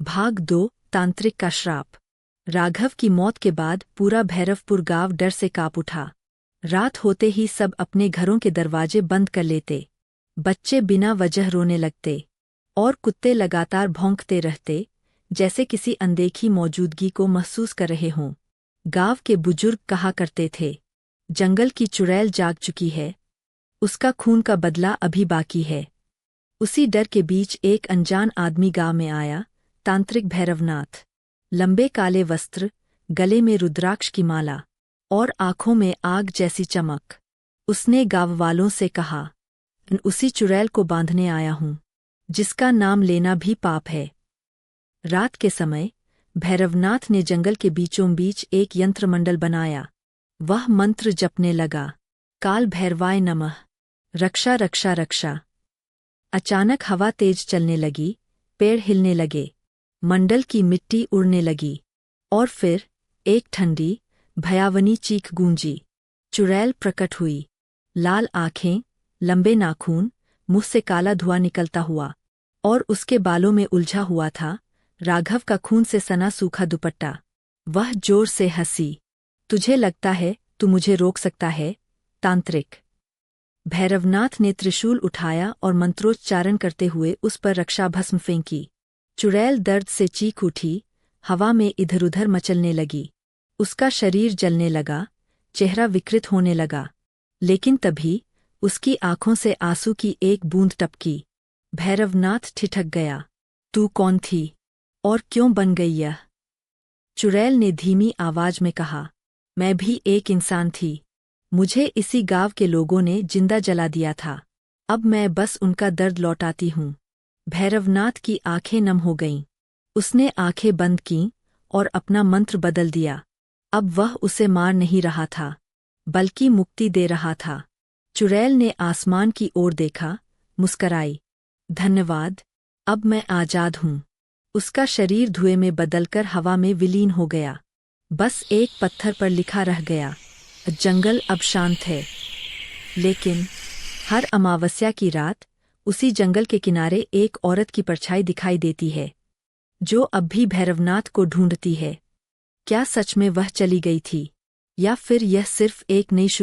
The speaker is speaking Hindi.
भाग 2 तांत्रिक का श्राप। राघव की मौत के बाद पूरा भैरवपुर गांव डर से कांप उठा। रात होते ही सब अपने घरों के दरवाजे बंद कर लेते। बच्चे बिना वजह रोने लगते और कुत्ते लगातार भौंकते रहते, जैसे किसी अनदेखी मौजूदगी को महसूस कर रहे हों। गांव के बुजुर्ग कहा करते थे, जंगल की चुड़ैल जाग चुकी है, उसका खून का बदला अभी बाकी है। उसी डर के बीच एक अनजान आदमी गांव में आया, तांत्रिक भैरवनाथ। लंबे काले वस्त्र, गले में रुद्राक्ष की माला और आंखों में आग जैसी चमक। उसने गांव वालों से कहा, उसी चुड़ैल को बांधने आया हूं, जिसका नाम लेना भी पाप है। रात के समय भैरवनाथ ने जंगल के बीचों बीच एक यंत्रमंडल बनाया। वह मंत्र जपने लगा, काल भैरवाय नमः, रक्षा रक्षा रक्षा। अचानक हवा तेज चलने लगी, पेड़ हिलने लगे, मंडल की मिट्टी उड़ने लगी और फिर एक ठंडी, भयावनी चीख गूंजी। चुड़ैल प्रकट हुई। लाल आंखें, लंबे नाखून, मुंह से काला धुआं निकलता हुआ और उसके बालों में उलझा हुआ था राघव का खून से सना सूखा दुपट्टा। वह जोर से हंसी, तुझे लगता है तू मुझे रोक सकता है, तांत्रिक। भैरवनाथ ने त्रिशूल उठाया और मंत्रोच्चारण करते हुए उस पर रक्षाभस्म फेंकी। चुड़ैल दर्द से चीख उठी, हवा में इधर-उधर मचलने लगी। उसका शरीर जलने लगा, चेहरा विकृत होने लगा। लेकिन तभी उसकी आंखों से आंसू की एक बूंद टपकी। भैरवनाथ ठिठक गया, तू कौन थी और क्यों बन गई यह? चुड़ैल ने धीमी आवाज में कहा, मैं भी एक इंसान थी। मुझे इसी गांव के लोगों ने जिंदा जला दिया था। अब मैं बस उनका दर्द लौटाती हूँ। भैरवनाथ की आंखें नम हो गईं। उसने आंखें बंद कीं और अपना मंत्र बदल दिया। अब वह उसे मार नहीं रहा था, बल्कि मुक्ति दे रहा था। चुड़ैल ने आसमान की ओर देखा, मुस्कराई, धन्यवाद, अब मैं आजाद हूँ। उसका शरीर धुएं में बदलकर हवा में विलीन हो गया। बस एक पत्थर पर लिखा रह गया, जंगल अब शांत है। लेकिन हर अमावस्या की रात उसी जंगल के किनारे एक औरत की परछाई दिखाई देती है, जो अब भी भैरवनाथ को ढूंढती है। क्या सच में वह चली गई थी, या फिर यह सिर्फ एक नई